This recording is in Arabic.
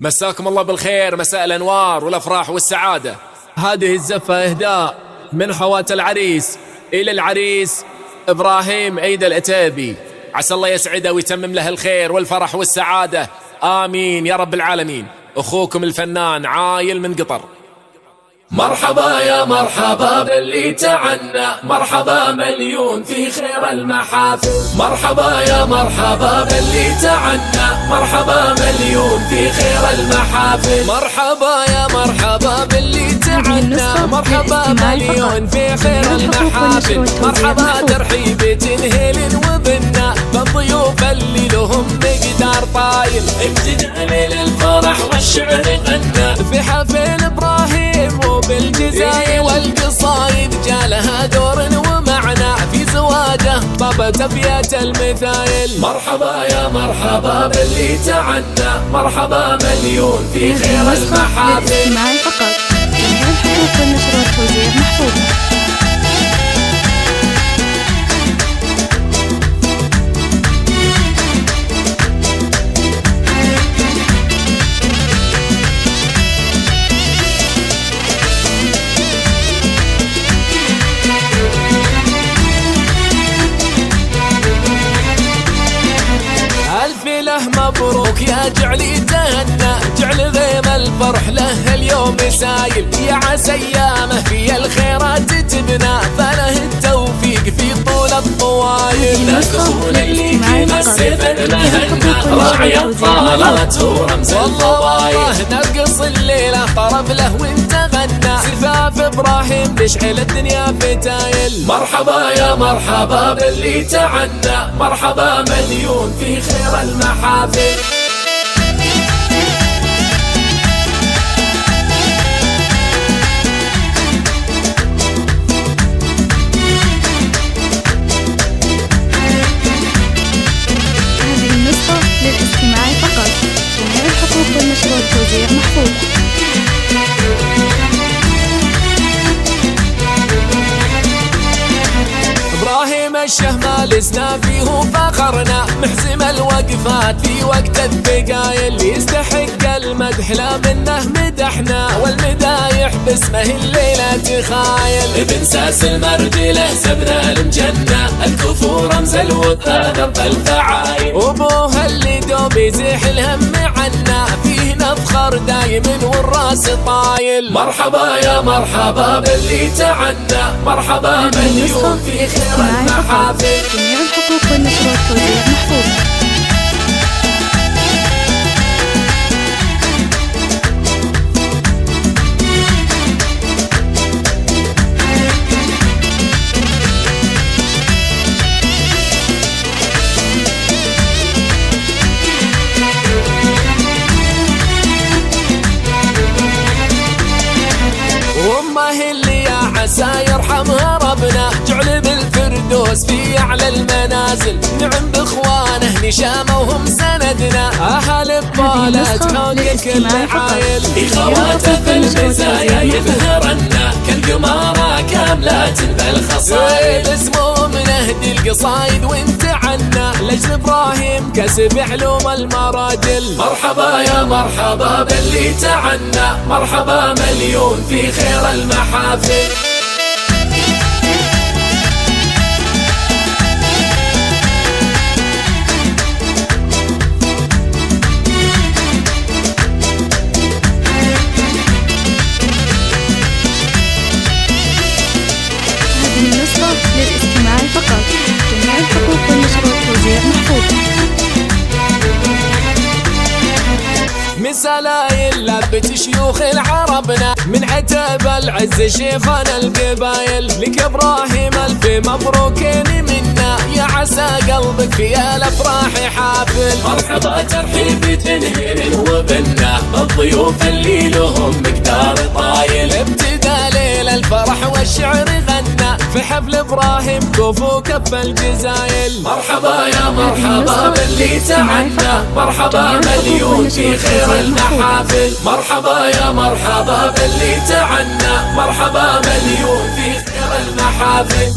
مساكم الله بالخير، مساء الأنوار والأفراح والسعادة. هذه الزفة إهداء من حوات العريس إلى العريس إبراهيم عيد العتيبي، عسى الله يسعده ويتمم له الخير والفرح والسعادة، آمين يا رب العالمين. أخوكم الفنان عايل من قطر. مرحبا يا مرحبا باللي تعنى، مرحبا مليون في خير المحافل. مرحبا يا مرحبا باللي تعنى، مرحبا مليون في خير المحافل. مرحبا يا مرحبا باللي تعنى، مرحبا مليون في خير المحافل. مرحبا ترحيب تنهيل وبنا بالضيوف اللي لهم مقدار طايل، ابتداء للفرح والشعر غنى في حفل إبراهيم وبالجزاير والقصايد جالها دور ومعنى في زواجه طابت أبيات المثايل. مرحبا يا مرحبا باللي تعنى، مرحبا مليون في خير المحافل. معي فقط جميع الحقوق والنشر والتوزيع محفوظة. مبروك يا جعلي تهنى، جعل غيم الفرح له اليوم سايل، يا عسى ايامه في الخيرات تبنى، فله التوفيق في طول الطوايل. لا تخون اللي في مسجد المهنة، راعي الطالات ورمز الفضايل. نرقص الليلة طرب له وانت غنى، زفاف ابراهيم نشعل الدنيا فتايل. مرحبا يا مرحبا باللي تعنى، مرحبا مليون في خير المحافل. هذه النسخة للاستماع فقط، جميع الحقوق والنشر والتوزيع محفوظة. إبراهيم الشهمال لسنا فيه وفخرنا، محزم الوقفات في وقت الثقايل، يستحق المدح لا منه مدحنا، والمدايح باسمه الليلة تخايل. ابن ساس المرجلة سبنا المجنة، الكفور رمز الوفا درب الفعايل. وابوها اللي دوب يزيح الهم عنا، فيه نفخر دايم والراس طايل. مرحبا يا مرحبا باللي تعنى، مرحبا مليون في خير المحافل. جميع الحقوق والنشر والتوزيع محفوظة. وامه اللي يا عسى يرحمها ربنا، جعل بالفردوس في اعلى المنازل، نعم باخوانه نشامه وهم سندنا، اهل الطالات حقك العايل. اخواته في المزايا يظهرنا، كالقمارة كاملات بالخصائل. اسمه منهدي القصايد وانت عنا، لاجل ابراهيم كسب علوم المراجل. مرحبا يا مرحبا باللي تعنى، مرحبا مليون في خير المحافل. هذه النسخة للاستماع فقط، جميع الحقوق والنشر والتوزيع محفوظة. مسلايل لبت شيوخ العربنا، من عتب العز شيخنا القبايل، لك ابراهيم الف مبروكين منا، يا عسى قلبك في الافراح حافل. مرحبا ترحيب تنهيل وبنا، الضيوف اللي لهم مقدار طايل. ابتدى ليل الفرح والشعر غنى، في حفل ابراهيم كفو كف الجزايل. مرحبا يا مرحبا باللي تعنى، مرحبا مليون في خير المحافل. مرحبا يا مرحبا باللي تعنى، مرحبا مليون في خير المحافل.